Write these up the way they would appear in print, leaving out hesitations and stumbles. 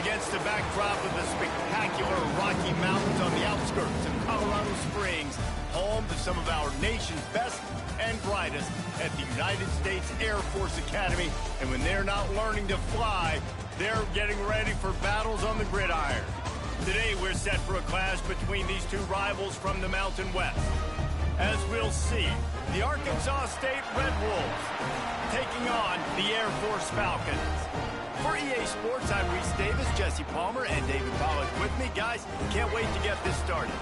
Against the backdrop of the spectacular Rocky Mountains on the outskirts of Colorado Springs, home to some of our nation's best and brightest at the United States Air Force Academy. And when they're not learning to fly, they're getting ready for battles on the gridiron. Today, we're set for a clash between these two rivals from the Mountain West. As we'll see, the Arkansas State Red Wolves taking on the Air Force Falcons. For EA Sports, I'm Reese Davis, Jesse Palmer, and David Pollack with me. Guys, can't wait to get this started.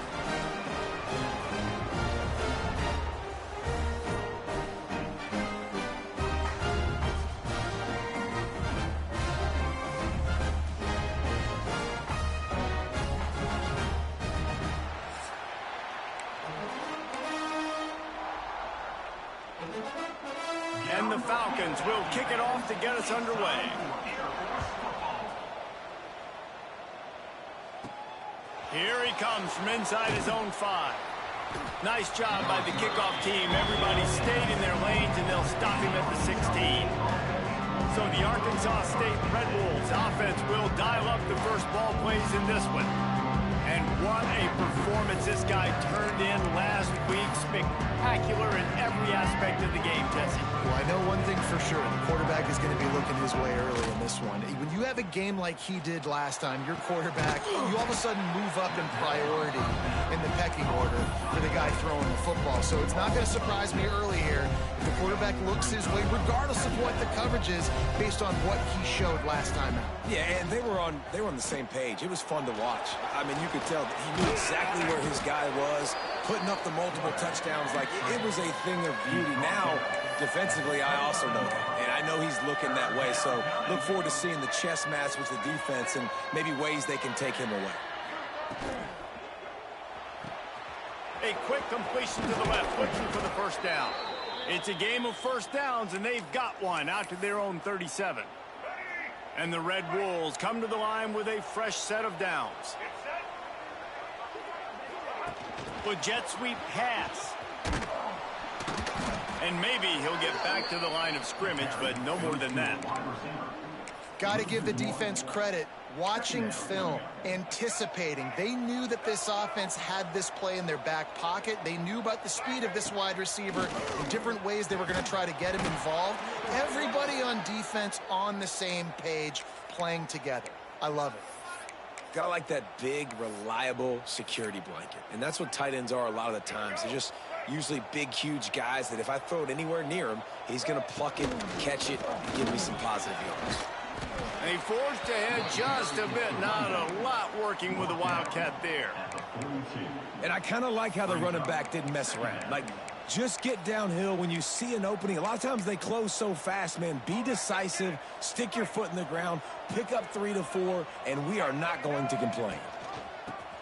And the Falcons will kick it off to get us underway. Here he comes from inside his own 5. Nice job by the kickoff team. Everybody stayed in their lanes, and they'll stop him at the 16. So the Arkansas State Red Wolves offense will dial up the first ball plays in this one. And what a performance this guy turned in last week. Spectacular in every aspect of the game, Jesse. Well, I know one thing for sure. The quarterback is going to be looking his way early in this one. When you have a game like he did last time, your quarterback, you all of a sudden move up in priority in the pecking order for the guy throwing the football. So it's not going to surprise me early here if the quarterback looks his way, regardless of what the coverage is, based on what he showed last time out. Yeah, and they were on the same page. It was fun to watch. I mean, you could tell that he knew exactly where his guy was, putting up the multiple touchdowns. Like, it was a thing of beauty. Now, defensively, I also know that. And I know he's looking that way. So look forward to seeing the chess match with the defense and maybe ways they can take him away. A quick completion to the left, looking for the first down. It's a game of first downs, and they've got one out to their own 37. And the Red Wolves come to the line with a fresh set of downs. With jet sweep pass. And maybe he'll get back to the line of scrimmage, but no more than that. Got to give the defense credit. Watching film, anticipating. They knew that this offense had this play in their back pocket. They knew about the speed of this wide receiver, the different ways they were going to try to get him involved. Everybody on defense on the same page, playing together. I love it. Gotta like that big, reliable security blanket. And that's what tight ends are a lot of the times. They're just usually big, huge guys that if I throw it anywhere near him, he's going to pluck it, catch it, and give me some positive yards. They forced ahead just a bit. Not a lot working with the Wildcat there. And I kind of like how the running back didn't mess around. Like, just get downhill when you see an opening. A lot of times they close so fast, man. Be decisive, stick your foot in the ground, pick up 3 to 4, and we are not going to complain.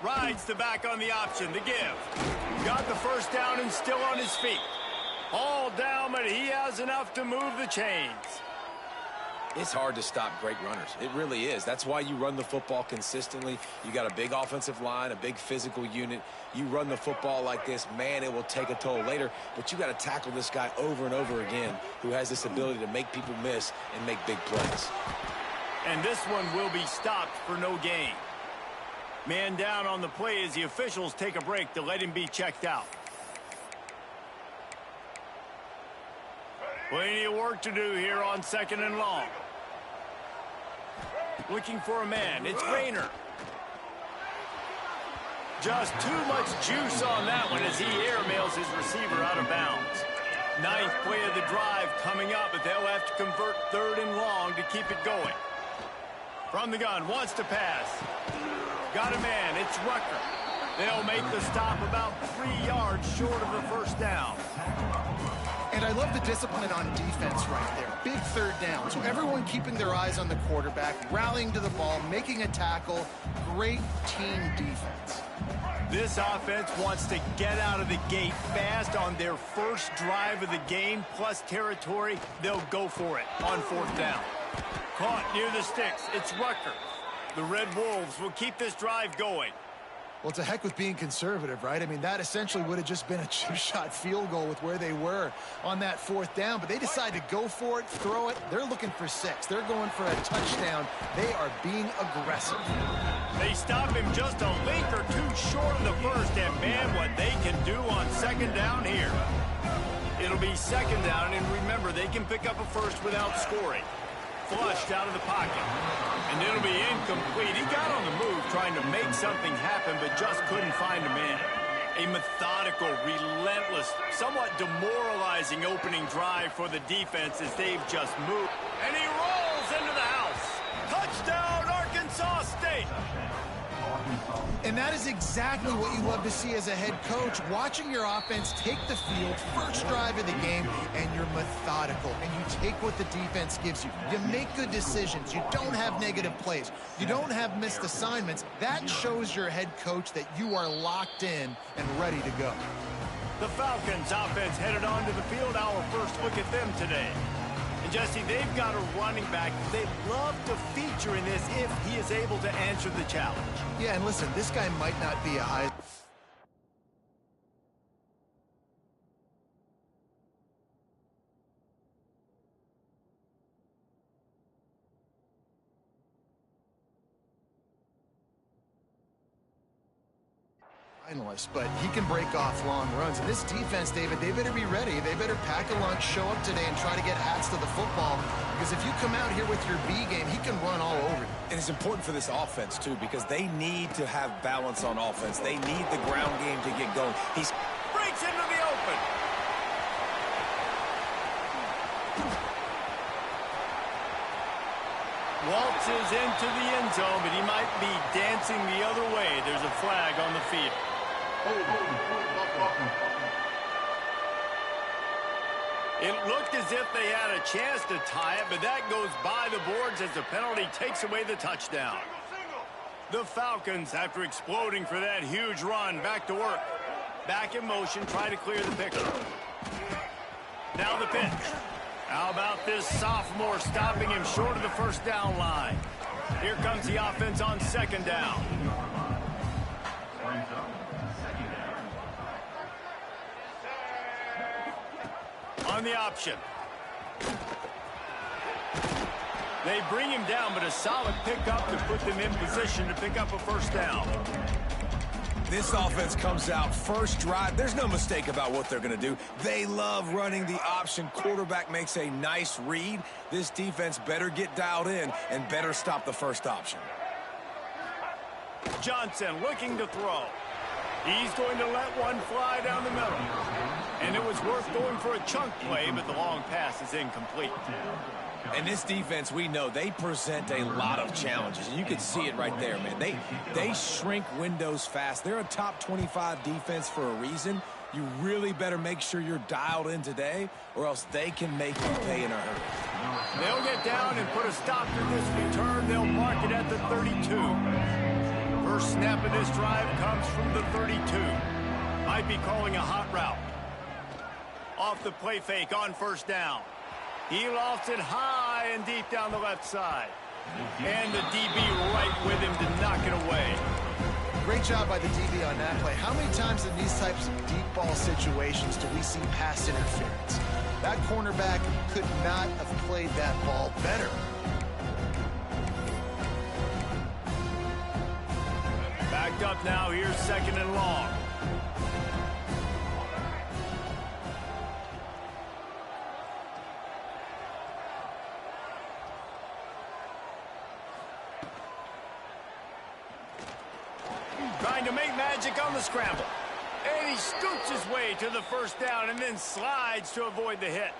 Rides the back on the option, the give. Got the first down and still on his feet. All down, but he has enough to move the chains. It's hard to stop great runners. It really is. That's why you run the football consistently. You got a big offensive line, a big physical unit. You run the football like this, man, it will take a toll later. But you got to tackle this guy over and over again who has this ability to make people miss and make big plays. And this one will be stopped for no gain. Man down on the play as the officials take a break to let him be checked out. Plenty of work to do here on 2nd and long. Looking for a man. It's Rayner. Just too much juice on that one as he airmails his receiver out of bounds. 9th play of the drive coming up, but they'll have to convert 3rd and long to keep it going. From the gun, wants to pass. Got a man. It's Rucker. They'll make the stop about 3 yards short of the first down. And I love the discipline on defense right there. Big 3rd down. So everyone keeping their eyes on the quarterback, rallying to the ball, making a tackle. Great team defense. This offense wants to get out of the gate fast on their first drive of the game, plus territory. They'll go for it on 4th down. Caught near the sticks. It's Rucker. The Red Wolves will keep this drive going. Well, to heck with being conservative, right? I mean, that essentially would have just been a chip shot field goal with where they were on that 4th down, but they decide to go for it, throw it. They're looking for 6. They're going for a touchdown. They are being aggressive. They stop him just a link or two short of the first, and man, what they can do on 2nd down here. It'll be 2nd down, and remember, they can pick up a first without scoring. Flushed out of the pocket. And it'll be incomplete. He got on the move trying to make something happen, but just couldn't find a man. A methodical, relentless, somewhat demoralizing opening drive for the defense as they've just moved. And he rolls into the house. Touchdown, Arkansas State. And that is exactly what you love to see as a head coach, watching your offense take the field, first drive of the game, and you're methodical, and you take what the defense gives you. You make good decisions. You don't have negative plays. You don't have missed assignments. That shows your head coach that you are locked in and ready to go. The Falcons offense headed onto the field. Our first look at them today. And Jesse, they've got a running back they'd love to feature in this if he is able to answer the challenge. Yeah, and listen, this guy might not be a high... but he can break off long runs. And this defense, David, they better be ready. They better pack a lunch, show up today, and try to get hats to the football. Because if you come out here with your B game, he can run all over you. And it's important for this offense, too, because they need to have balance on offense. They need the ground game to get going. He breaks into the open. Waltzes into the end zone, but he might be dancing the other way. There's a flag on the field. It looked as if they had a chance to tie it, but that goes by the boards as the penalty takes away the touchdown. The Falcons, after exploding for that huge run, back to work. Back in motion, trying to clear the picker. Now the pitch. How about this sophomore stopping him short of the first down line? Here comes the offense on 2nd down. On the option. They bring him down, but a solid pickup to put them in position to pick up a first down. This offense comes out first drive. There's no mistake about what they're going to do. They love running the option. Quarterback makes a nice read. This defense better get dialed in and better stop the first option. Johnson looking to throw. He's going to let one fly down the middle. And it was worth going for a chunk play, but the long pass is incomplete. And this defense, we know, they present a lot of challenges. And you can see it right there, man. They shrink windows fast. They're a top 25 defense for a reason. You really better make sure you're dialed in today, or else they can make you pay in a hurry. They'll get down and put a stop to this return. They'll mark it at the 32. First snap of this drive comes from the 32. Might be calling a hot route. Off the play fake on first down. He lofts it high and deep down the left side. And the DB right with him to knock it away. Great job by the DB on that play. How many times in these types of deep ball situations do we see pass interference? That cornerback could not have played that ball better. Backed up now. Here's 2nd and long. Trying to make magic on the scramble. And he scoots his way to the first down and then slides to avoid the hit.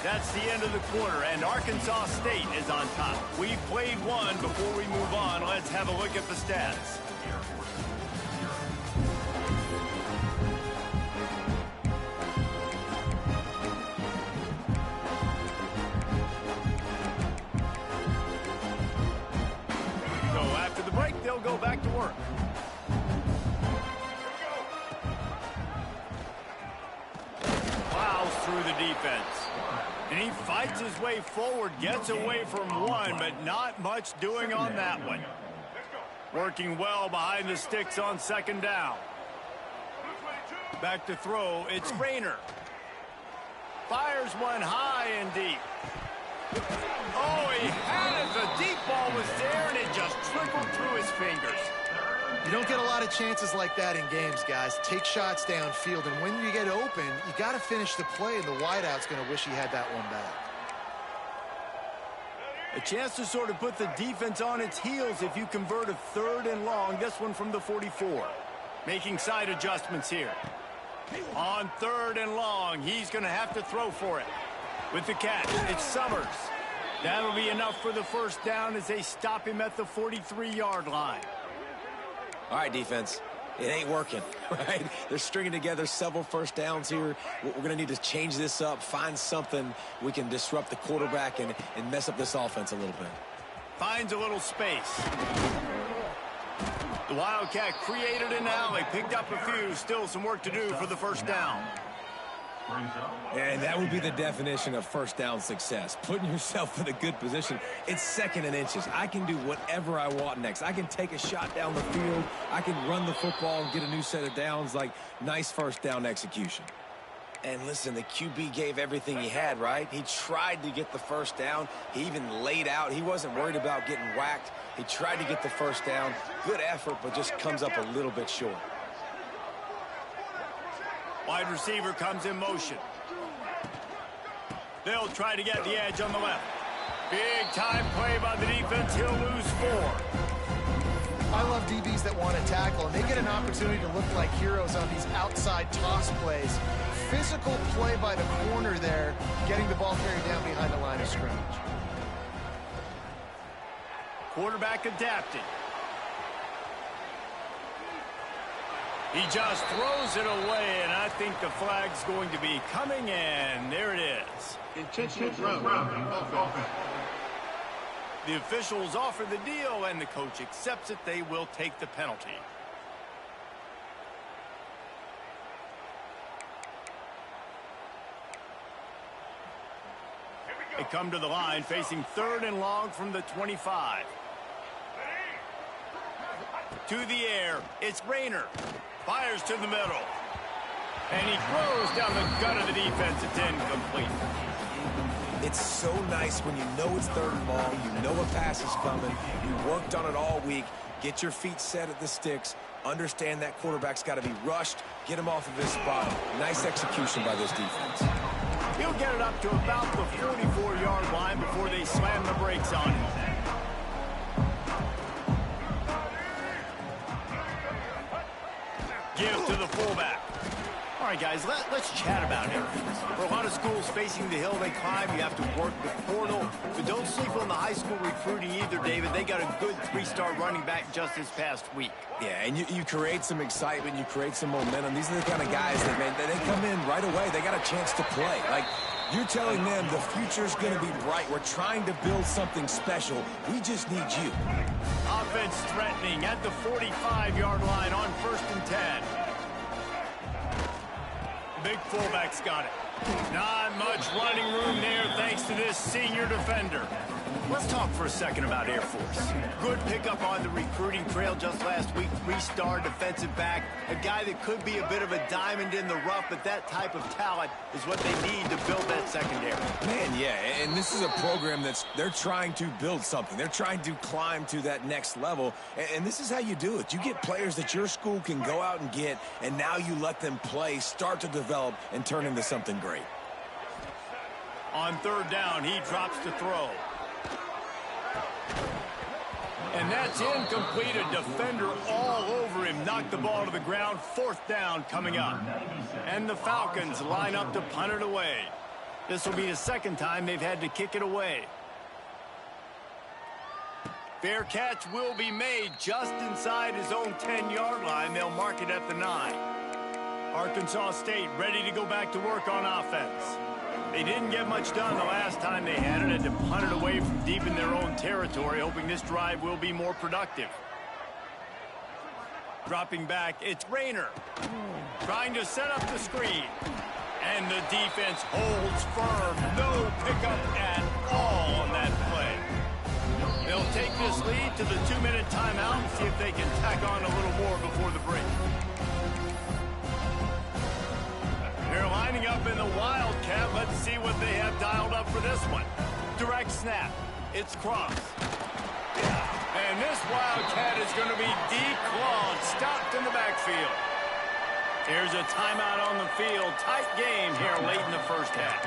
That's the end of the quarter, and Arkansas State is on top. We've played one. Before we move on, let's have a look at the stats. They'll go back to work. Plows through the defense. And he fights his way forward, gets away from one, but not much doing on that one. Working well behind the sticks on second down. Back to throw, it's Rayner. Fires one high and deep. Oh, he had it. The deep ball was there, and it just trickled through his fingers. You don't get a lot of chances like that in games, guys. Take shots downfield, and when you get open, you got to finish the play, and the wideout's going to wish he had that one back. A chance to sort of put the defense on its heels if you convert a 3rd and long. This one from the 44. Making side adjustments here. On 3rd and long, he's going to have to throw for it. With the catch, it's Summers. That'll be enough for the first down as they stop him at the 43-yard line. All right, defense. It ain't working, right? They're stringing together several first downs here. We're going to need to change this up, find something we can disrupt the quarterback and mess up this offense a little bit. Finds a little space. The Wildcat created an alley, picked up a few, still some work to do for the first down. And that would be the definition of first down success. Putting yourself in a good position. It's 2nd and inches. I can do whatever I want next. I can take a shot down the field. I can run the football and get a new set of downs. Like, nice first down execution. And listen, the QB gave everything he had, right? He tried to get the first down. He even laid out. He wasn't worried about getting whacked. He tried to get the first down. Good effort, but just comes up a little bit short. Wide receiver comes in motion. They'll try to get the edge on the left. Big time play by the defense. He'll lose 4. I love DBs that want to tackle, and they get an opportunity to look like heroes on these outside toss plays. Physical play by the corner there, getting the ball carried down behind the line of scrimmage. Quarterback adapting. He just throws it away, and I think the flag's going to be coming, and there it is. Intentional ground offense. The officials offer the deal, and the coach accepts it. They will take the penalty. They come to the line, facing 3rd and long from the 25. To the air, it's Rayner. Fires to the middle. And he throws down the gut of the defense. It's incomplete. It's so nice when you know it's 3rd and long, you know a pass is coming, you worked on it all week, get your feet set at the sticks, understand that quarterback's got to be rushed, get him off of his spot. Nice execution by this defense. He'll get it up to about the 44-yard line before they slam the brakes on him. Give to the fullback. All right, guys, let's chat about it. For a lot of schools facing the hill they climb, you have to work the portal. But don't sleep on the high school recruiting either, David. They got a good 3-star running back just this past week. Yeah, and you create some excitement, you create some momentum. These are the kind of guys that, man, they come in right away. They got a chance to play. Like, you're telling them the future's going to be bright. We're trying to build something special. We just need you. Offense threatening at the 45-yard line on 1st and 10. Big fullback's got it. Not much running room there thanks to this senior defender. Let's talk for a second about Air Force. Good pickup on the recruiting trail just last week. 3-star defensive back. A guy that could be a bit of a diamond in the rough, but that type of talent is what they need to build that secondary. Man, yeah, and this is a program they're trying to build something. They're trying to climb to that next level, and this is how you do it. You get players that your school can go out and get, and now you let them play, start to develop, and turn into something great. On 3rd down, he drops to throw. And that's incomplete. A defender all over him. Knocked the ball to the ground. 4th down coming up. And the Falcons line up to punt it away. This will be the 2nd time they've had to kick it away. Fair catch will be made just inside his own 10-yard line. They'll mark it at the 9. Arkansas State ready to go back to work on offense. They didn't get much done the last time they had it, and to punt it away from deep in their own territory, hoping this drive will be more productive. Dropping back, it's Rayner. Trying to set up the screen. And the defense holds firm. No pickup at all on that play. They'll take this lead to the 2-minute timeout and see if they can tack on a little more before the break. They're lining up in the Wildcat. Let's see what they have dialed up for this one. Direct snap. It's Cross. And this Wildcat is going to be declawed, stopped in the backfield. Here's a timeout on the field. Tight game here late in the first half.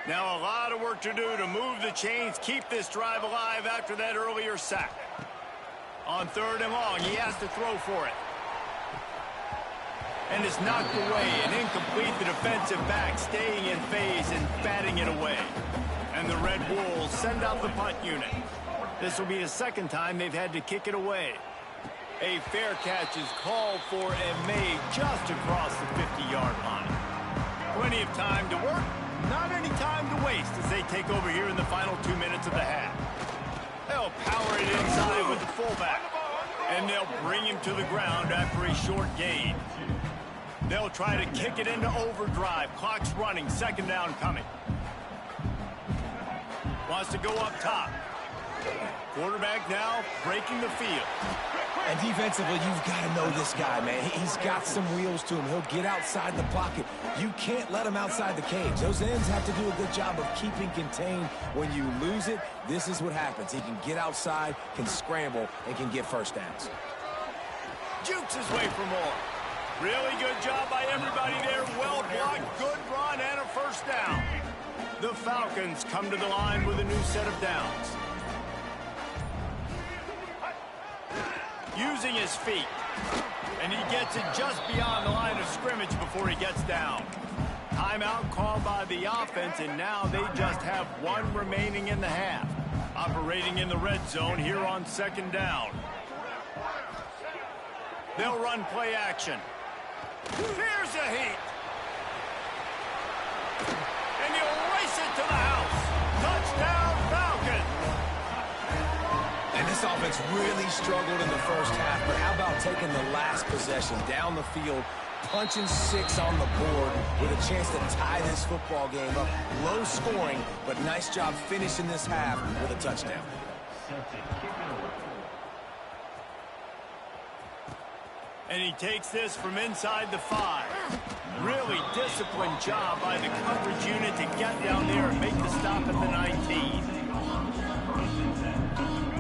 Now a lot of work to do to move the chains, keep this drive alive after that earlier sack. On 3rd and long, he has to throw for it. And it's knocked away and incomplete. The defensive back staying in phase and batting it away. And the Red Wolves send out the punt unit. This will be the second time they've had to kick it away. A fair catch is called for and made just across the 50-yard line. Plenty of time to work, not any time to waste as they take over here in the final 2 minutes of the half. They'll power it inside with the fullback. And they'll bring him to the ground after a short gain. They'll try to kick it into overdrive. Clock's running. 2nd down coming. Wants to go up top. Quarterback now breaking the field. And defensively, you've got to know this guy, man. He's got some wheels to him. He'll get outside the pocket. You can't let him outside the cage. Those ends have to do a good job of keeping contained. When you lose it, this is what happens. He can get outside, can scramble, and can get first downs. Jukes his way for more. Really good job by everybody there. Well blocked, good run, and a first down. The Falcons come to the line with a new set of downs. Using his feet. And he gets it just beyond the line of scrimmage before he gets down. Timeout called by the offense, and now they just have one remaining in the half. Operating in the red zone here on 2nd down. They'll run play action. Here's a heat. And he'll race it to the house. Touchdown, Falcons. And this offense really struggled in the first half, but how about taking the last possession down the field, punching 6 on the board with a chance to tie this football game up. Low scoring, but nice job finishing this half with a touchdown. And he takes this from inside the 5. Really disciplined job by the coverage unit to get down there and make the stop at the 19.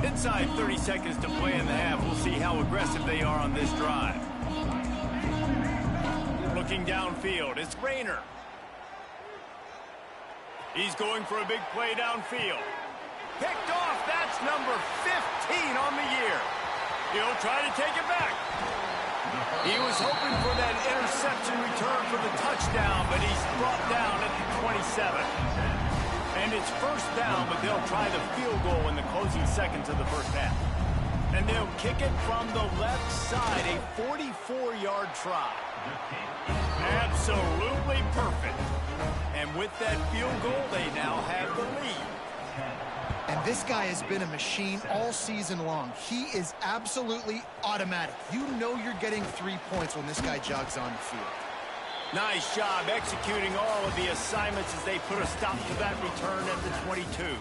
Inside 30 seconds to play in the half. We'll see how aggressive they are on this drive. Looking downfield, it's Rayner. He's going for a big play downfield. Picked off, that's number 15 on the year. He'll try to take it back. He was hoping for that interception return for the touchdown, but he's brought down at the 27. And it's first down, but they'll try the field goal in the closing seconds of the first half. And they'll kick it from the left side, a 44-yard try. Absolutely perfect. And with that field goal, they now have the lead. And this guy has been a machine all season long. He is absolutely automatic. You know you're getting 3 points when this guy jogs on the field. Nice job executing all of the assignments as they put a stop to that return at the 22.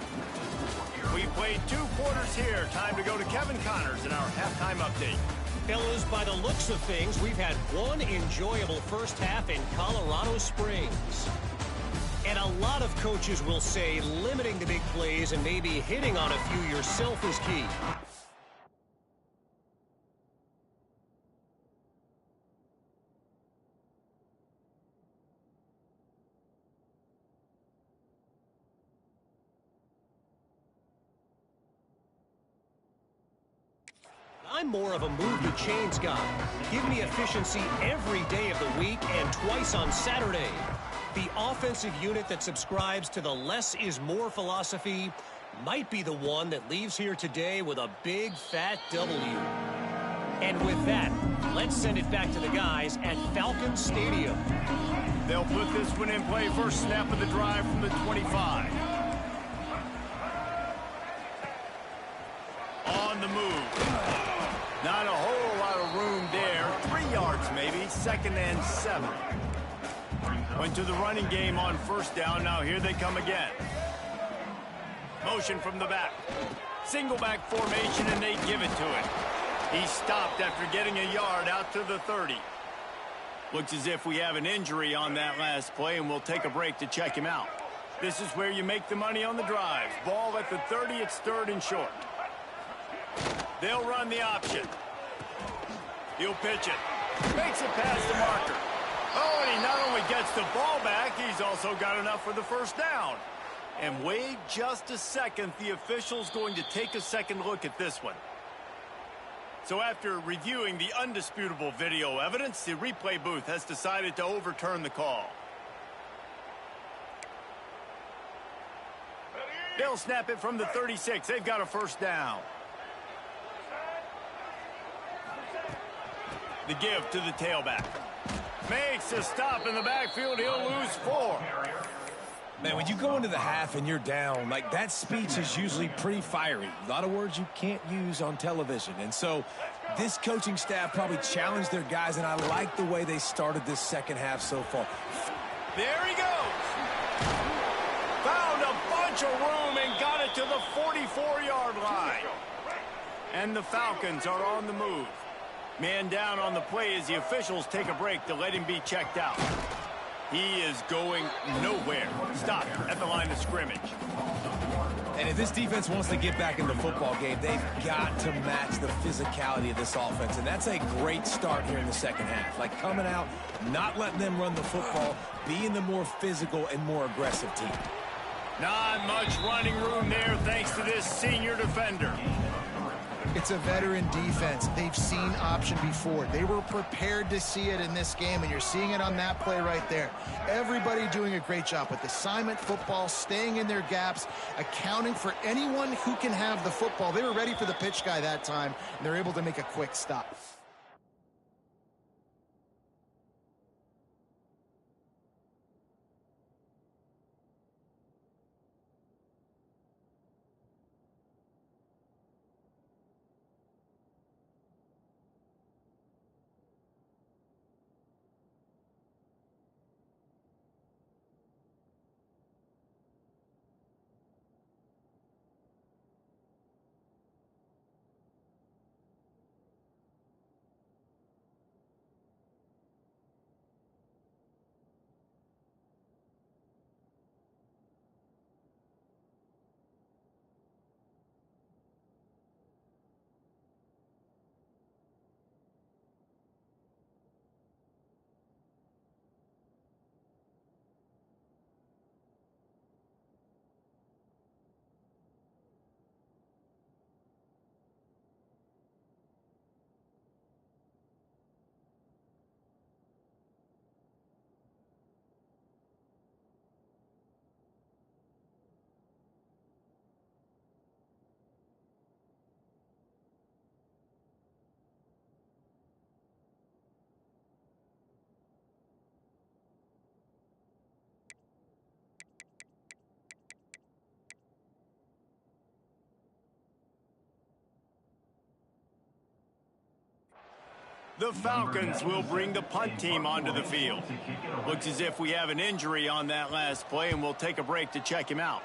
We played 2 quarters here. Time to go to Kevin Connors in our halftime update. Fellas, by the looks of things, we've had one enjoyable first half in Colorado Springs. And a lot of coaches will say limiting the big plays and maybe hitting on a few yourself is key. I'm more of a move the chains guy. Give me efficiency every day of the week and twice on Saturday. The offensive unit that subscribes to the less is more philosophy might be the one that leaves here today with a big fat W. And with that, let's send it back to the guys at Falcon Stadium. They'll put this one in play. First snap of the drive from the 25. On the move. Not a whole lot of room 2nd and 7. Went to the running game on first down. Now here they come again. Motion from the back. Single back formation, and they give it to him. He stopped after getting a yard out to the 30. Looks as if we have an injury on that last play, and we'll take a break to check him out. This is where you make the money on the drives. Ball at the 30, it's 3rd and short. They'll run the option. He'll pitch it. Makes it past the marker. Oh, and he not only gets the ball back, he's also got enough for the first down. And wait just a second, the official's going to take a second look at this one. So after reviewing the undisputable video evidence, the replay booth has decided to overturn the call. They'll snap it from the 36. They've got a first down. The give to the tailback. Makes a stop in the backfield. He'll lose 4. Man, when you go into the half and you're down, like, that speech is usually pretty fiery. A lot of words you can't use on television. And so this coaching staff probably challenged their guys, and I like the way they started this second half so far. There he goes. Found a bunch of room and got it to the 44-yard line. And the Falcons are on the move. Man down on the play as the officials take a break to let him be checked out. He is going nowhere. Stop at the line of scrimmage. And if this defense wants to get back in the football game, they've got to match the physicality of this offense. And that's a great start here in the second half. Like, coming out, not letting them run the football, being the more physical and more aggressive team. Not much running room there thanks to this senior defender. It's a veteran defense. They've seen option before. They were prepared to see it in this game, and you're seeing it on that play right there. Everybody doing a great job with assignment football, staying in their gaps, accounting for anyone who can have the football. They were ready for the pitch guy that time, and they're able to make a quick stop. The Falcons will bring the punt team onto the field. Looks as if we have an injury on that last play, and we'll take a break to check him out.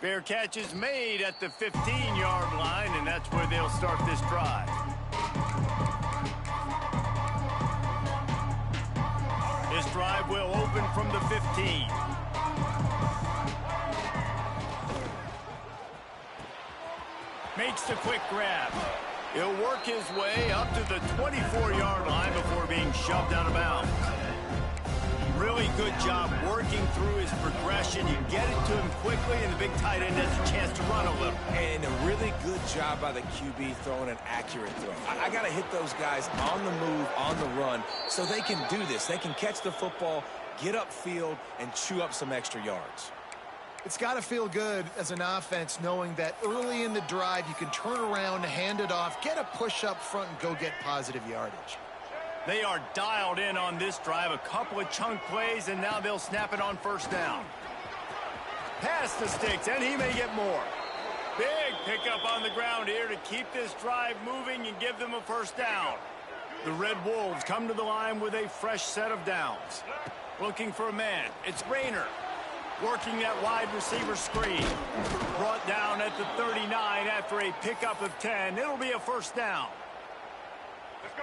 Fair catch is made at the 15-yard line, and that's where they'll start this drive. This drive will open from the 15. Makes the quick grab. He'll work his way up to the 24-yard line before being shoved out of bounds. Really good job working through his progression. You get it to him quickly, and the big tight end has a chance to run a little. And a really good job by the QB throwing an accurate throw. I got to hit those guys on the move, on the run, so they can do this. They can catch the football, get upfield, and chew up some extra yards. It's got to feel good as an offense knowing that early in the drive you can turn around, hand it off, get a push up front, and go get positive yardage. They are dialed in on this drive. A couple of chunk plays, and now they'll snap it on first down. Pass the sticks, and he may get more. Big pickup on the ground here to keep this drive moving and give them a first down. The Red Wolves come to the line with a fresh set of downs. Looking for a man. It's Rayner. Working that wide receiver screen. Brought down at the 39 after a pickup of 10. It'll be a first down.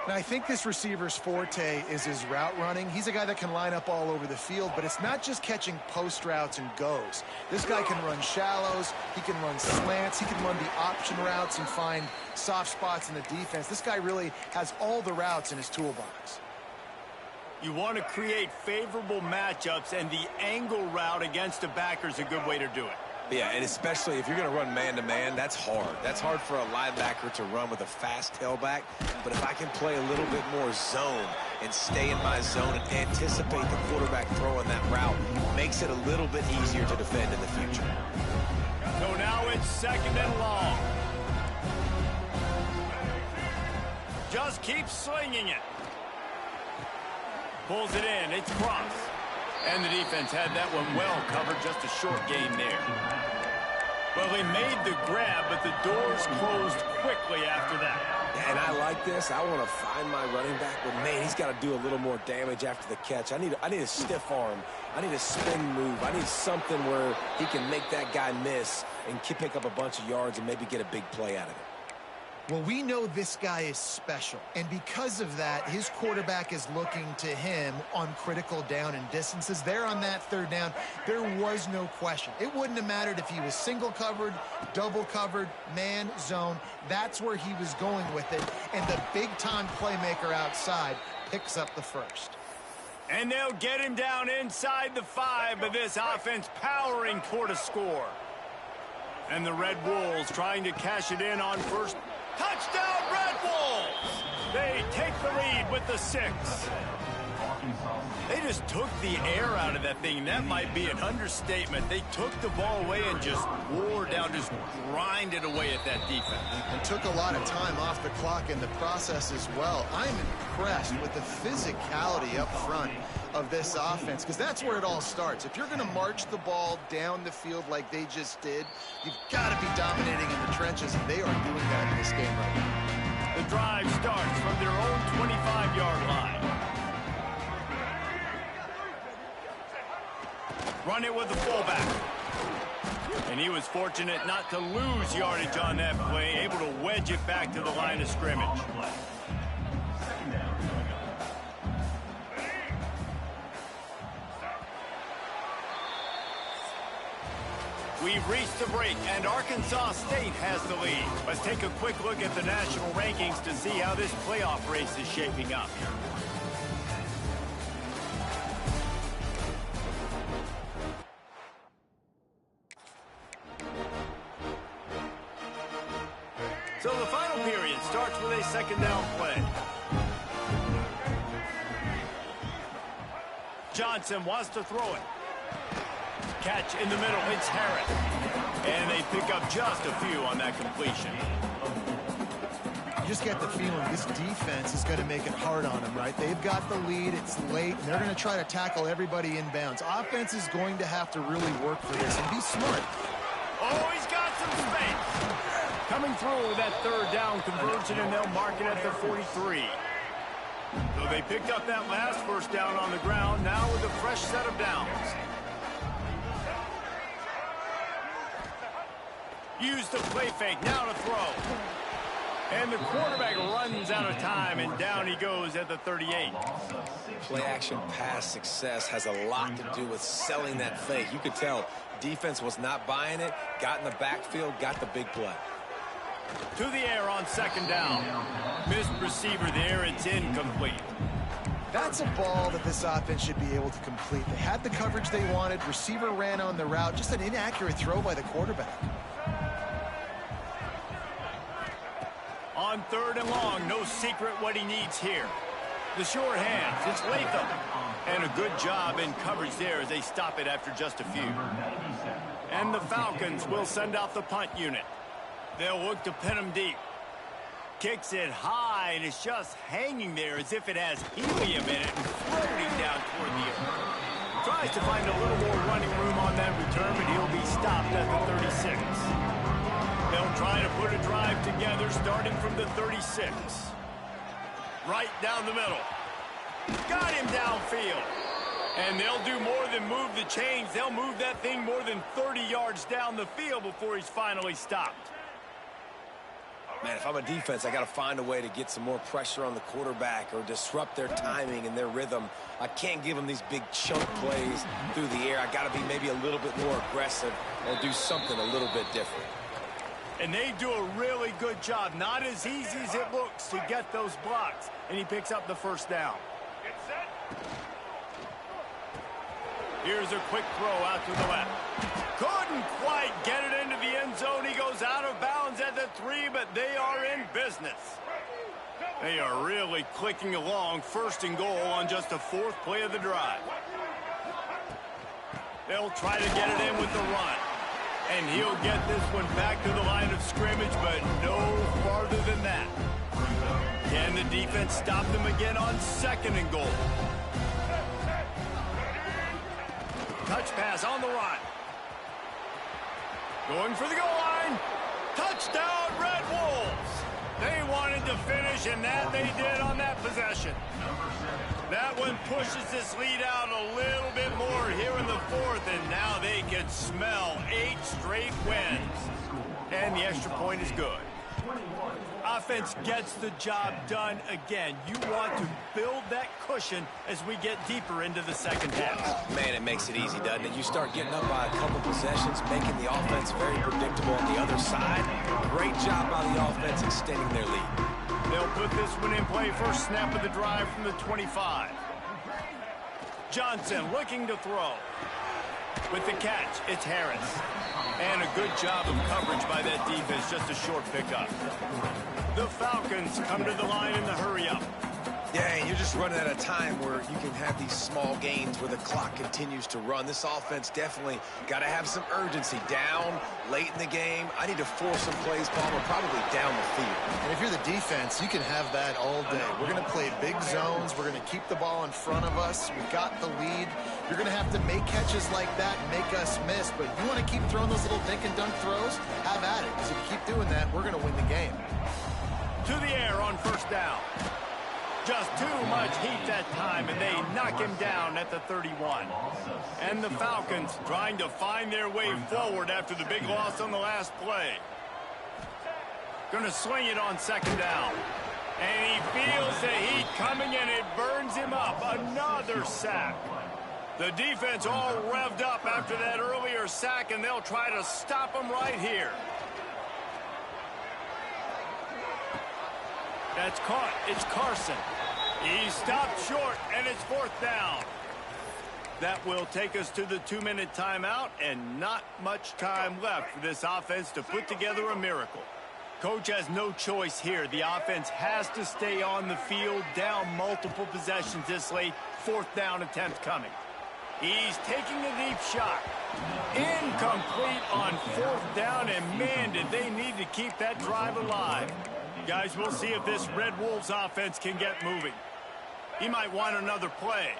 Now, I think this receiver's forte is his route running. He's a guy that can line up all over the field, but it's not just catching post routes and goes. This guy can run shallows, he can run slants, he can run the option routes and find soft spots in the defense. This guy really has all the routes in his toolbox. You want to create favorable matchups, and the angle route against a backer is a good way to do it. Yeah, and especially if you're going to run man-to-man, that's hard. That's hard for a linebacker to run with a fast tailback. But if I can play a little bit more zone and stay in my zone and anticipate the quarterback throwing that route, makes it a little bit easier to defend in the future. So now it's second and long. Just keep slinging it. Pulls it in. It's Cross. And the defense had that one well covered, just a short gain there. Well, they made the grab, but the doors closed quickly after that. And I like this. I want to find my running back, but man, he's got to do a little more damage after the catch. I need a stiff arm. I need a spin move. I need something where he can make that guy miss and pick up a bunch of yards and maybe get a big play out of it. Well, we know this guy is special, and because of that, his quarterback is looking to him on critical down and distances. There on that third down, there was no question. It wouldn't have mattered if he was single covered, double covered, man, zone. That's where he was going with it, and the big-time playmaker outside picks up the first. And they'll get him down inside the 5, but this offense powering toward a score. And the Red Wolves trying to cash it in on first. Touchdown, Red Wolves! They take the lead with the 6. They just took the air out of that thing. That might be an understatement. They took the ball away and just wore down, just grinded away at that defense. And took a lot of time off the clock in the process as well. I'm impressed with the physicality up front of this offense, because that's where it all starts. If you're going to march the ball down the field like they just did, you've got to be dominating in the trenches, and they are doing that in this game right now. The drive starts from their own 25-yard line. Run it with the fullback. And he was fortunate not to lose yardage on that play, able to wedge it back to the line of scrimmage. We've reached the break, and Arkansas State has the lead. Let's take a quick look at the national rankings to see how this playoff race is shaping up. So the final period starts with a second down play. Johnson wants to throw it. Catch in the middle, it's Harris. And they pick up just a few on that completion. You just get the feeling this defense is going to make it hard on them, right? They've got the lead, it's late, and they're going to try to tackle everybody inbounds. Offense is going to have to really work for this and be smart. Oh, he's got some space. Coming through with that third down conversion, and they'll mark it at the 43. So they picked up that last first down on the ground, now with a fresh set of downs. Use the play fake, now to throw. And the quarterback runs out of time, and down he goes at the 38. Play action pass success has a lot to do with selling that fake. You could tell defense was not buying it, got in the backfield, got the big play. To the air on second down. Missed receiver there, it's incomplete. That's a ball that this offense should be able to complete. They had the coverage they wanted, receiver ran on the route, just an inaccurate throw by the quarterback. On third and long, no secret what he needs here. The short hands, it's Latham. And a good job in coverage there as they stop it after just a few. And the Falcons will send out the punt unit. They'll look to pin him deep. Kicks it high, and it's just hanging there as if it has helium in it and floating down toward the earth. Tries to find a little more running room on that return, but he'll be stopped at the 36. They'll try to put a drive together starting from the 36. right down the middle. Got him downfield. And they'll do more than move the chains. They'll move that thing more than 30 yards down the field before he's finally stopped. Man, if I'm a defense, I got to find a way to get some more pressure on the quarterback or disrupt their timing and their rhythm. I can't give them these big chunk plays through the air. I got to be maybe a little bit more aggressive or do something a little bit different. And they do a really good job. Not as easy as it looks to get those blocks. And he picks up the first down. Here's a quick throw out to the left. Couldn't quite get it into the end zone. He goes out of bounds at the 3, but they are in business. They are really clicking along, 1st and goal on just the 4th play of the drive. They'll try to get it in with the run. And he'll get this one back to the line of scrimmage, but no farther than that. Can the defense stop them again on 2nd and goal? Touch pass on the run. Going for the goal line. Touchdown, Red Wolves. They wanted to finish, and that they did on that possession. That one pushes this lead out a little bit more here in the 4th, and now they can smell 8 straight wins. And the extra point is good. Offense gets the job done again. You want to build that cushion as we get deeper into the 2nd half. Man, it makes it easy, doesn't it? You start getting up by a couple possessions, making the offense very predictable on the other side. Great job by the offense extending their lead. They'll put this one in play. First snap of the drive from the 25. Johnson looking to throw. With the catch, it's Harris. And a good job of coverage by that defense, just a short pickup. The Falcons come to the line in the hurry-up. Yeah, you're just running at a time where you can have these small gains where the clock continues to run. This offense definitely got to have some urgency. Down, late in the game. I need to force some plays, Palmer, probably down the field. And if you're the defense, you can have that all day. We're going to play big zones. We're going to keep the ball in front of us. We've got the lead. You're going to have to make catches like that and make us miss. But you want to keep throwing those little dink and dunk throws? Have at it. Because if you keep doing that, we're going to win the game. To the air on 1st down. Just too much heat that time, and they knock him down at the 31. And the Falcons trying to find their way forward after the big loss on the last play. Going to swing it on 2nd down. And he feels the heat coming, and it burns him up. Another sack. The defense all revved up after that earlier sack, and they'll try to stop him right here. That's caught. It's Carson. He stopped short, and it's 4th down. That will take us to the 2-minute timeout, and not much time left for this offense to put together a miracle. Coach has no choice here. The offense has to stay on the field, down multiple possessions this late. 4th down attempt coming. He's taking a deep shot. Incomplete on 4th down, and man, did they need to keep that drive alive. Guys, we'll see if this Red Wolves offense can get moving. He might want another play.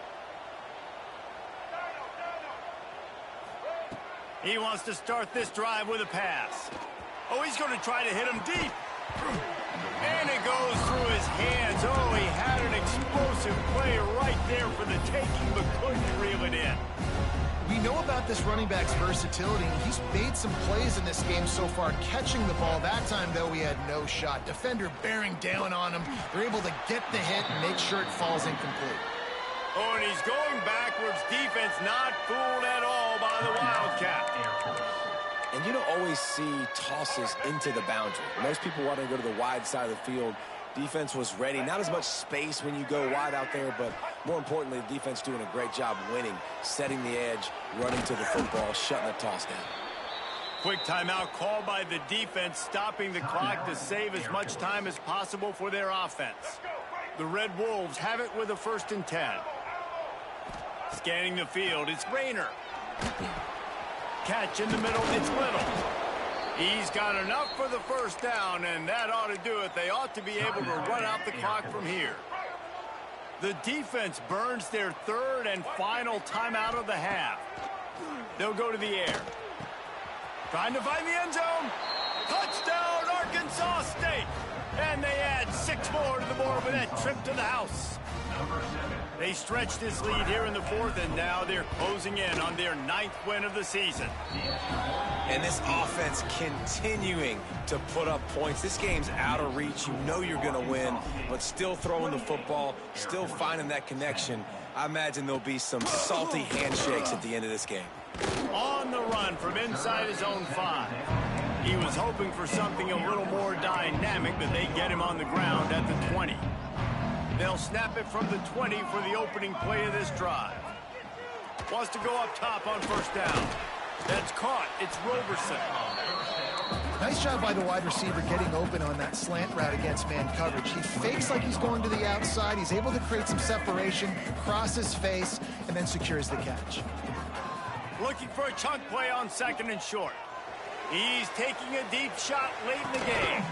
He wants to start this drive with a pass. Oh, he's going to try to hit him deep. And it goes through his hands. Oh, he had an explosive play right there for the taking, but couldn't reel it in. We know about this running back's versatility. He's made some plays in this game so far, catching the ball. That time, though, he had no shot. Defender bearing down on him. They're able to get the hit and make sure it falls incomplete. Oh, and he's going backwards. Defense not fooled at all by the Wildcat. And you don't always see tosses into the boundary. Most people want to go to the wide side of the field. Defense was ready. Not as much space when you go wide out there, but more importantly, the defense doing a great job winning, setting the edge, running to the football, shutting the toss down. Quick timeout called by the defense, stopping the clock to save as much time as possible for their offense. The Red Wolves have it with a 1st and 10. Scanning the field, it's Rayner. Catch in the middle, it's Little. He's got enough for the 1st down, and that ought to do it. They ought to be able to run out the clock from here. The defense burns their 3rd and final timeout of the half. They'll go to the air. Trying to find the end zone. Touchdown, Arkansas State. And they add 6 more to the board with that trip to the house. They stretched this lead here in the 4th, and now they're closing in on their 9th win of the season. And this offense continuing to put up points. This game's out of reach. You know you're going to win, but still throwing the football, still finding that connection. I imagine there'll be some salty handshakes at the end of this game. On the run from inside his own 5. He was hoping for something a little more dynamic, but they get him on the ground at the 20. They'll snap it from the 20 for the opening play of this drive. Wants to go up top on 1st down. That's caught. It's Roberson. Nice job by the wide receiver getting open on that slant route against man coverage. He fakes like he's going to the outside. He's able to create some separation, cross his face, and then secures the catch. Looking for a chunk play on 2nd and short. He's taking a deep shot late in the game.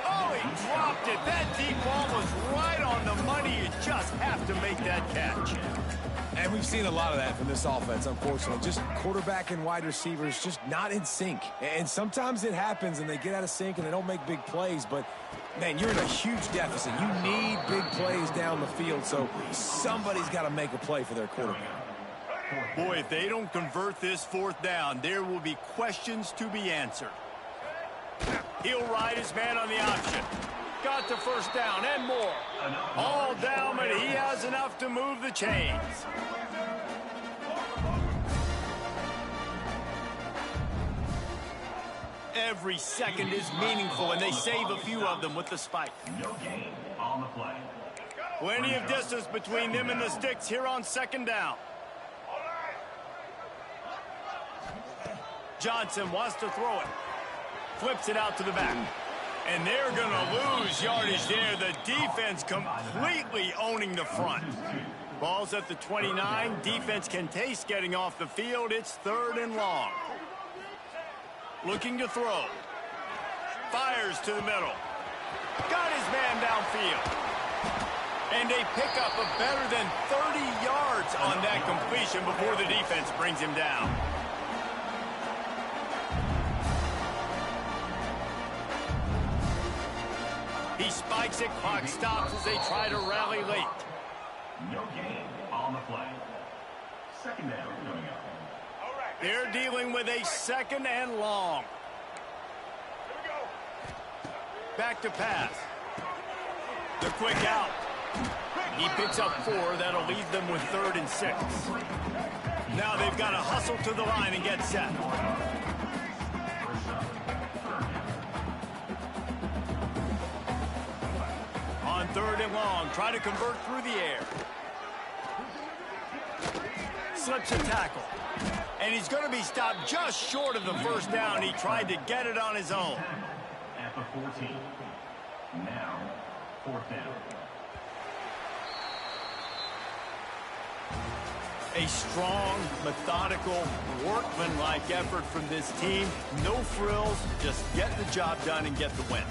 Oh, he dropped it. That deep ball was right on the money. You just have to make that catch. And we've seen a lot of that from this offense, unfortunately. Just quarterback and wide receivers just not in sync. And sometimes it happens and they get out of sync and they don't make big plays. But, man, you're in a huge deficit. You need big plays down the field, so somebody's got to make a play for their quarterback. Boy, if they don't convert this 4th down, there will be questions to be answered. He'll ride his man on the option. Got the 1st down and more. All down, but he has enough to move the chains. Every second is meaningful, and they save a few of them with the spike. No gain on the play. Plenty of distance between them and the sticks here on 2nd down. Johnson wants to throw it. Flips it out to the back. And they're going to lose yardage there. The defense completely owning the front. Ball's at the 29. Defense can taste getting off the field. It's 3rd and long. Looking to throw. Fires to the middle. Got his man downfield. And they pick up a better than 30 yards on that completion before the defense brings him down. He spikes it, clock stops as they try to rally late. No gain on the play. 2nd down coming up. They're dealing with a 2nd and long. Back to pass. The quick out. He picks up 4. That'll leave them with 3rd and 6. Now they've got to hustle to the line and get set. On 3rd and long, try to convert through the air. Slips a tackle. And he's going to be stopped just short of the 1st down. He tried to get it on his own. At the 14. Now, 4th down. A strong, methodical, workmanlike effort from this team. No frills, just get the job done and get the win.